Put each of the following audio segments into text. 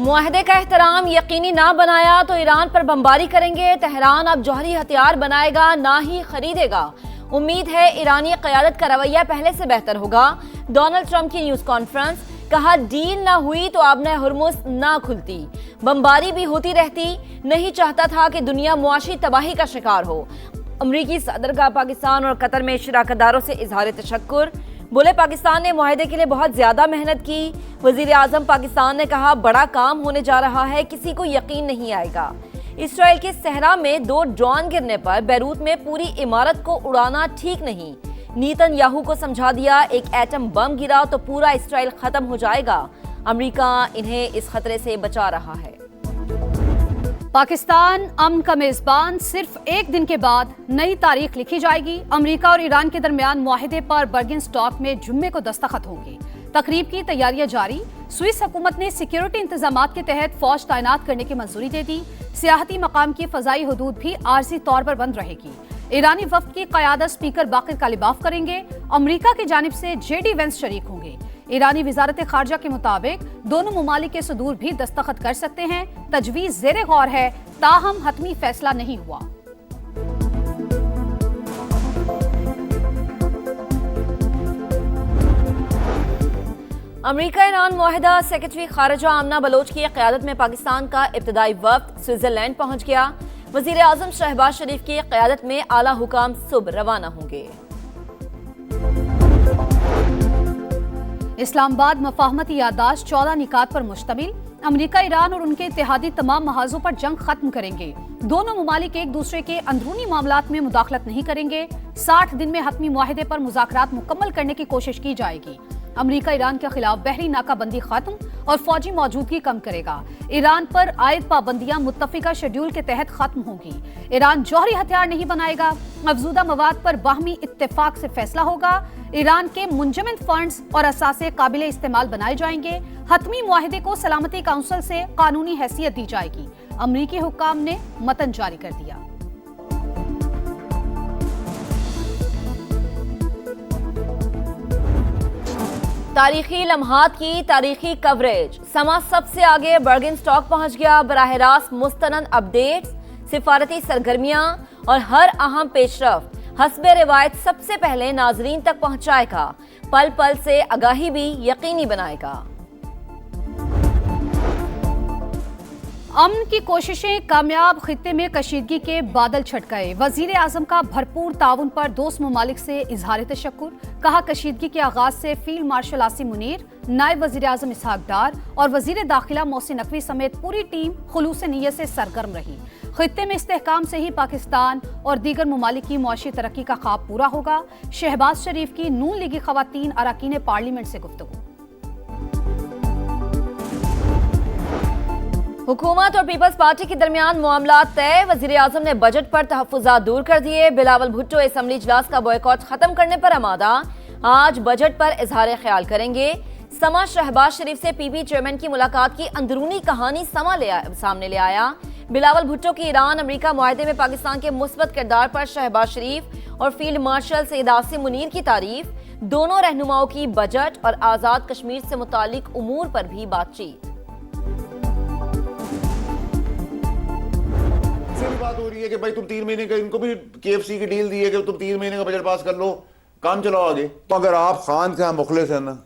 मुआहदे का एहतराम यकीनी ना बनाया तो ईरान पर बमबारी करेंगे। तेहरान अब जौहरी हथियार बनाएगा ना ही खरीदेगा। उम्मीद है ईरानी क़यादत का रवैया पहले से बेहतर होगा। डोनाल्ड ट्रंप की न्यूज़ कॉन्फ्रेंस, कहा डील ना हुई तो आबने हुर्मुज़ ना खुलती, बमबारी भी होती रहती। नहीं चाहता था कि दुनिया मुआशी तबाही का शिकार हो। अमरीकी सदर का पाकिस्तान और कतर में शराकतदारों से इजहार तशक्कुर। बोले पाकिस्तान ने मुआहदे के लिए बहुत ज्यादा मेहनत की। वजीर आजम पाकिस्तान ने कहा बड़ा काम होने जा रहा है, किसी को यकीन नहीं आएगा। इसराइल के सहरा में 2 ड्रोन गिरने पर बैरूत में पूरी इमारत को उड़ाना ठीक नहीं। नेतन्याहू को समझा दिया एक एटम बम गिरा तो पूरा इसराइल खत्म हो जाएगा। अमेरिका इन्हें इस खतरे से बचा रहा है। पाकिस्तान अमन का मेजबान, सिर्फ एक दिन के बाद नई तारीख लिखी जाएगी। अमेरिका और ईरान के दरमियान मुआहदे पर बर्गिनस्टॉक में जुम्मे को दस्तखत होंगे। तकरीब की तैयारियां जारी। स्विस हुकूमत ने सिक्योरिटी इंतजामात के तहत फौज तैनात करने की मंजूरी दे दी। सियाहती मकाम की फजाई हदूद भी आर्जी तौर पर बंद रहेगी। ईरानी वफ्द की क़यादत स्पीकर बाकिर कालिबाफ करेंगे। अमेरिका की जानिब से जेडी वेंस शरीक होंगे। ईरानी वजारत खारजा के मुताबिक दोनों ममालिक के सदूर भी दस्तखत कर सकते हैं। तजवीज़ ज़ेरे गौर है, ताहम हतमी फैसला नहीं हुआ। अमेरिका ईरान मुआहदा, सेक्रेटरी खारजा आमना बलोच की क़यादत में पाकिस्तान का इब्तदाई वफ्द स्विट्जरलैंड पहुंच गया। वज़ीर आज़म शहबाज शरीफ की क़यादत में आला हुकाम सुबह रवाना होंगे। इस्लामाबाद मफाहमती याददाश्त 14 निकात पर मुश्तमिल। अमेरिका, ईरान और उनके इत्तेहादी तमाम महाजों पर जंग खत्म करेंगे। दोनों ममालिक एक दूसरे के अंदरूनी मामलात में मुदाखलत नहीं करेंगे। 60 दिन में हतमी मुआहदे पर मुज़ाकरात मुकम्मल करने की कोशिश की जाएगी। अमेरिका ईरान के खिलाफ बहरी नाकाबंदी खत्म और फौजी मौजूदगी कम करेगा। ईरान पर आयद पाबंदियां मुत्तफिका शेड्यूल के तहत खत्म होंगी। ईरान जौहरी हथियार नहीं बनाएगा। अफजूदा मवाद पर बाहमी इत्तेफाक से फैसला होगा। ईरान के मुंजमद फंड्स और असासे काबिले इस्तेमाल बनाए जाएंगे। हतमी मुआहदे को सलामती काउंसिल से कानूनी हैसियत दी जाएगी। अमरीकी हुक्काम ने मतन जारी कर दिया। तारीखी लम्हात की तारीखी कवरेज। समा सबसे आगे बर्गिनस्टॉक पहुंच गया। बराह रास्त मुस्तनद अपडेट्स, सिफारती सरगर्मियां और हर अहम पेशरफ्त हस्बे रिवायत सबसे पहले नाजरीन तक पहुंचाएगा। पल पल से आगाही भी यकीनी बनाएगा। अमन की कोशिशें कामयाब। खित्ते में कशीदगी के बादल छट गए। वजीर आजम का भरपूर ताउन पर दोस्त ममालिक से इजहार तशक्कुर। कहा कशीदगी के आगाज से फील्ड मार्शल आसिम मुनीर, नायब वजीर आजम इसहाक डार और वजीर दाखिला मोहसिन नकवी समेत पूरी टीम खुलूस नीयत से सरगर्म रही। खित्ते में इस्तेहकाम से ही पाकिस्तान और दीगर ममालिक की मुआशी तरक्की का ख्वाब पूरा होगा। शहबाज शरीफ की नून लीगी खवातीन अरकान पार्लियामेंट से गुफ्तगू। हुकूमत और पीपल्स पार्टी के दरमियान मामला तय। वजीर आजम ने बजट पर तहफ़्फ़ुज़ात दूर कर दिए। बिलावल भुट्टो असम्बली इजलास का बॉयकॉट खत्म करने पर आमादा। आज बजट पर इजहार ख्याल करेंगे। समा शहबाज शरीफ से पीपी चेयरमैन की मुलाकात की अंदरूनी कहानी सामने ले आया। बिलावल भुट्टो की ईरान अमेरिका मुआहदे में पाकिस्तान के मुस्बत किरदार पर शहबाज शरीफ और फील्ड मार्शल सैयद आसिम मुनीर की तारीफ। दोनों रहनुमाओं की बजट और आज़ाद कश्मीर से मुतालिक उमूर पर भी बातचीत। बात हो रही है कि भाई तुम 3 महीने का, इनको भी KFC की डील दी है कि तुम 3 महीने का बजट पास कर लो, काम चलाओ आगे। तो अगर आप खान का मुखलिस है ना,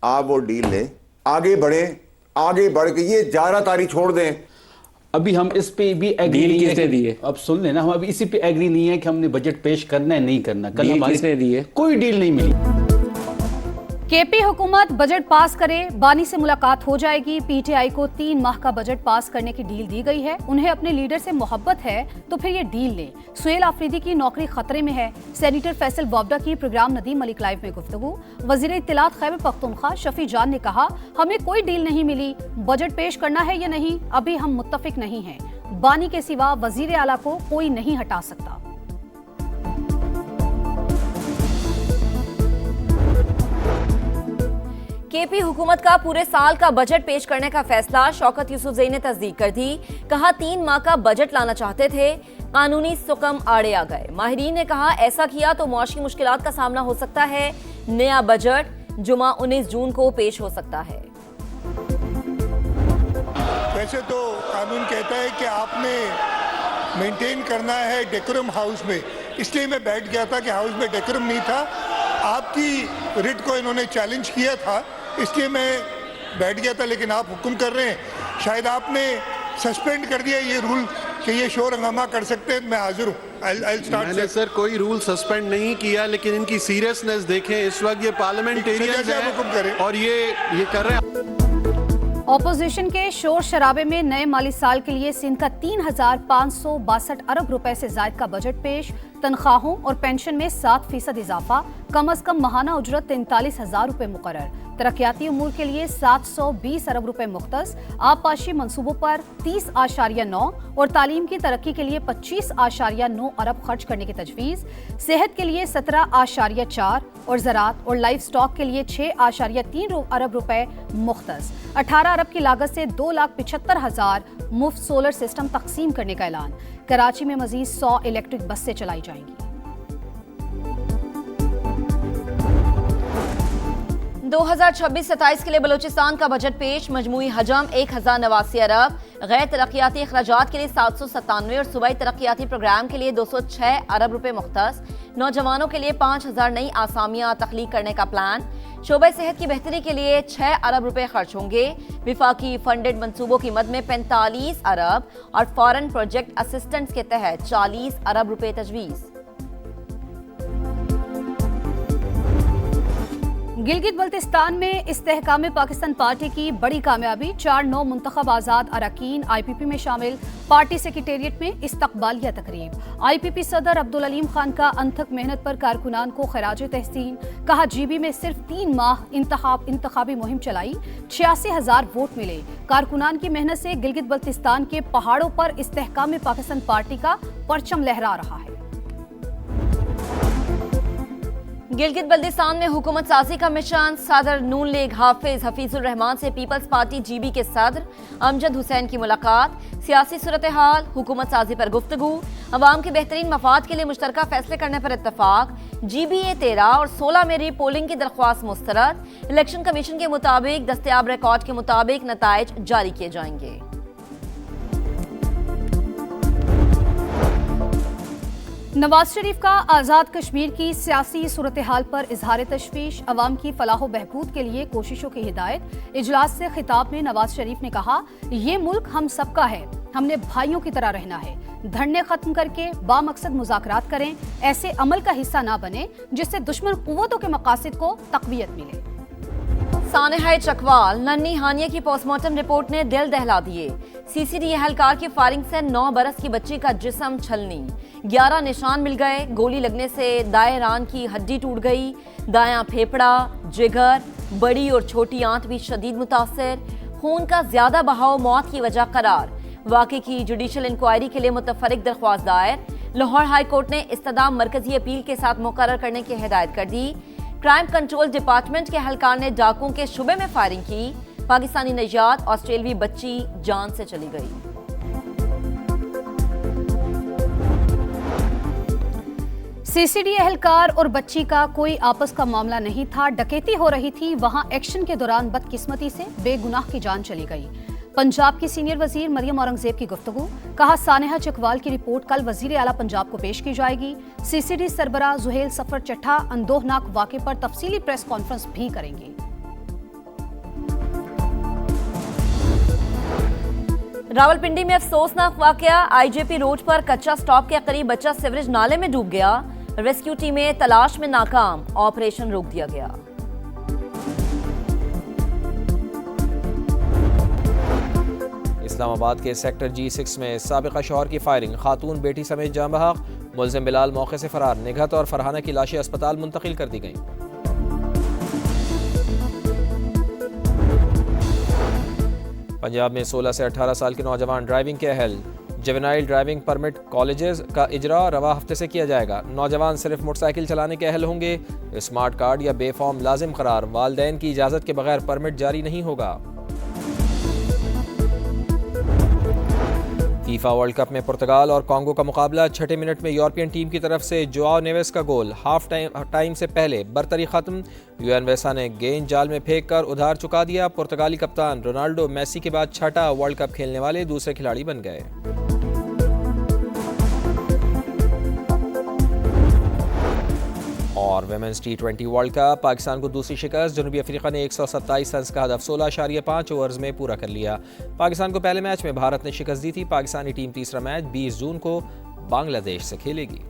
आप वो डील ले, आगे बढ़े, आगे बढ़ के ये 11 तारीख छोड़ दें। अभी हम इस पे भी एग्री नहीं है कि, अब सुन लेना, हम अभी इसी पे एग्री नहीं है कि हमने बजट पेश करना है नहीं करना। कल हमारी दी है कोई डील नहीं मिली। केपी हुकूमत बजट पास करे, बानी से मुलाकात हो जाएगी। पीटीआई को 3 माह का बजट पास करने की डील दी गई है। उन्हें अपने लीडर से मोहब्बत है तो फिर ये डील लें। सुहेल आफरीदी की नौकरी खतरे में है। सेनेटर फैसल वाबडा की प्रोग्राम नदीम मलिक लाइव में गुफ्तगू। वजीर इत्तलात खैबर पख्तूनख्वा शफी जान ने कहा हमें कोई डील नहीं मिली, बजट पेश करना है या नहीं अभी हम मुत्तफिक नहीं हैं। बानी के सिवा वजीर आला को कोई नहीं हटा सकता। केपी हुकूमत का पूरे साल का बजट पेश करने का फैसला शौकत यूसुफजई ने तस्दीक कर दी। कहा 3 माह का बजट लाना चाहते थे, कानूनी सुकम आड़े आ गए। माहिरीन ने कहा ऐसा किया तो मुआशी मुश्किलात का सामना हो सकता है। नया बजट जुमा 19 जून को पेश हो सकता है। वैसे तो कानून कहता है कि आपने मेंटेन करना है डेकोरम हाउस में, इसलिए मैं बैठ गया था कि हाउस में डेकोरम नहीं था। आपकी रिट को इन्होंने चैलेंज किया था, इसलिए मैं बैठ गया था, लेकिन आप हुक्म कर रहे हैं। शायद आपने सस्पेंड कर दिया ये रूल कि ये शोर हंगामा कर सकते हैं। मैं हाजिर हूँ। मैंने सर कोई रूल सस्पेंड नहीं किया, लेकिन इनकी सीरियसनेस देखें। इस वक्त ये पार्लियामेंटेरियंस हैं और ये कर रहे हैं। ऑपोजिशन के शोर शराबे में नए माली साल के लिए सिंध का 3,562 अरब रुपए से ज्यादा का बजट पेश। तनख्वाहों और पेंशन में 7% इजाफा। कम अज कम माहाना उजरत 43,000 रुपए मुकर्रर। तरक्याती उमूर के लिए 720 अरब रुपए मुख्तस। आबपाशी मंसूबों पर 30.9 और तालीम की तरक्की के लिए 25.9 अरब खर्च करने की तजवीज़। सेहत के लिए 17.4 और ज़राअत और लाइफ स्टॉक के लिए 6.3 अरब रुपए मुख्तस। 18 अरब की लागत से 2,75,000 मुफ्त सोलर सिस्टम तकसीम करने का ऐलान। कराची में मजीद 100 इलेक्ट्रिक बसें चलाई जाएंगी। 2026-27 के लिए बलूचिस्तान का बजट पेश। मजमूई हजम 1,089 अरब। गैर तरक्याती अखराजात के लिए 797 और सूबाई तरक्याती प्रोग्राम के लिए 206 अरब रुपए मुख्तस। नौजवानों के लिए 5,000 नई आसामियां तख्लीक करने का प्लान। शोबे सेहत की बेहतरी के लिए 6 अरब रुपए खर्च होंगे। विफाकी फंडेड मंसूबों की मद में 45 अरब और फॉरेन प्रोजेक्ट असिस्टेंट्स के तहत 40 अरब रुपए तजवीज़। गिलगित बल्तिस्तान में इस्तेहकाम पाकिस्तान पार्टी की बड़ी कामयाबी। 4 नौ मुंतखब आज़ाद अरकान IPP में शामिल। पार्टी सेक्रेटेरिएट में इस्तकबालिया तकरीब। IPP सदर अब्दुल अलीम खान का अनथक मेहनत पर कारकुनान को खराज तहसीन। कहा GB में सिर्फ 3 माह इंतखाबी मुहिम चलाई, 86,000 वोट मिले। कारकुनान की मेहनत से गिलगित बल्तिस्तान के पहाड़ों पर इस्तेहकाम पाकिस्तान पार्टी का परचम लहरा रहा है। गिलगित बल्तिस्तान में हुकूमत साजी का मिशन। सदर नून लीग हफीजुर रहमान से पीपल्स पार्टी GB के सदर अमजद हुसैन की मुलाकात। सियासी सूरत हाल, हुकूमत साजी पर गुफ्तगू। अवाम के बेहतरीन मफाद के लिए मुश्तरका फैसले करने पर इत्तफाक। GBA 13 और 16 में री पोलिंग की दरख्वास्त मुस्तरद। इलेक्शन कमीशन के मुताबिक दस्तयाब रिकॉर्ड के मुताबिक नताइज जारी किए जाएंगे। नवाज शरीफ का आज़ाद कश्मीर की सियासी सूरत हाल पर इजहार तशवीश। अवाम की फलाह बहबूद के लिए कोशिशों की हिदायत। इजलास से खिताब में नवाज शरीफ ने कहा, ये मुल्क हम सबका है, हमने भाइयों की तरह रहना है। धरने खत्म करके बामकसद मुज़ाकरात करें। ऐसे अमल का हिस्सा ना बने जिससे दुश्मन कुव्वतों के मकासद को तक़वियत मिले। सानेहा चकवाल, नन्ही हानिया की पोस्टमार्टम रिपोर्ट ने दिल दहला दिए। CCD एहलकार की फायरिंग से 9 बरस की बच्ची का जिस्म छलनी। 11 निशान मिल गए। गोली लगने से दाएं रान की हड्डी टूट गई। दायां फेफड़ा, जिगर, बड़ी और छोटी आंत भी शदीद मुतासर। खून का ज्यादा बहाव मौत की वजह करार। वाक़े की जुडिशल इंक्वायरी के लिए मुतफरिक दरख्वास्त दायर। लाहौर हाई कोर्ट ने इस्तदाम मरकजी अपील के साथ मुकर्रर करने की हिदायत कर दी। क्राइम कंट्रोल डिपार्टमेंट के एहलकार ने डाकुओं के शुबे में फायरिंग की। पाकिस्तानी नजात ऑस्ट्रेलवी बच्ची जान से चली गई। CCD एहलकार और बच्ची का कोई आपस का मामला नहीं था। डकैती हो रही थी, वहां एक्शन के दौरान बदकिस्मती से बेगुनाह की जान चली गई। पंजाब की सीनियर वजीर मरियम औरंगजेब की गुफ्तगू। कहा, सानेहा चकवाल की रिपोर्ट कल वजीर आला पंजाब को पेश की जाएगी। CCD सरबराह जुहेल सफर चट्ठा अंदोहनाक वाक़े पर तफसीली प्रेस कॉन्फ्रेंस भी करेंगे। रावलपिंडी में अफसोसनाक वाकया। IJP रोड पर कच्चा स्टॉप के करीब बच्चा सीवरेज नाले में डूब गया। रेस्क्यू टीमें तलाश में नाकाम। ऑपरेशन रोक दिया गया। इस्लामाबाद के सेक्टर G6 में साबिका शौहर की फायरिंग। खातून बेटी समेत जाँ बहक। मुलजिम बिलाल मौके से फरार। निघत और फरहाना की लाशें अस्पताल मुंतकिल कर दी गईं। पंजाब में 16 से 18 साल के नौजवान ड्राइविंग के अहल। जुवेनाइल ड्राइविंग परमिट कॉलेजेस का इजरा रवा हफ्ते से किया जाएगा। नौजवान सिर्फ मोटरसाइकिल चलाने के अहल होंगे। स्मार्ट कार्ड या बेफॉर्म लाजिम करार। वालिदैन की इजाज़त के बगैर परमिट जारी नहीं होगा। फीफा वर्ल्ड कप में पुर्तगाल और कांगो का मुकाबला, छठे मिनट में यूरोपियन टीम की तरफ से जोआओ नेवेस का गोल। हाफ टाइम से पहले बरतरी खत्म। यूएन वेसा ने गेंद जाल में फेंक कर उधार चुका दिया। पुर्तगाली कप्तान रोनाल्डो मेसी के बाद छठा वर्ल्ड कप खेलने वाले दूसरे खिलाड़ी बन गए। और women's T20 world cup, Pakistan को दूसरी शिकस्त। जनूबी अफ्रीका ने 127 रन का हदफ 16.5 ओवर्स में पूरा कर लिया। पाकिस्तान को पहले मैच में भारत ने शिकस्त दी थी। पाकिस्तानी टीम तीसरा मैच 20 जून को बांग्लादेश से खेलेगी।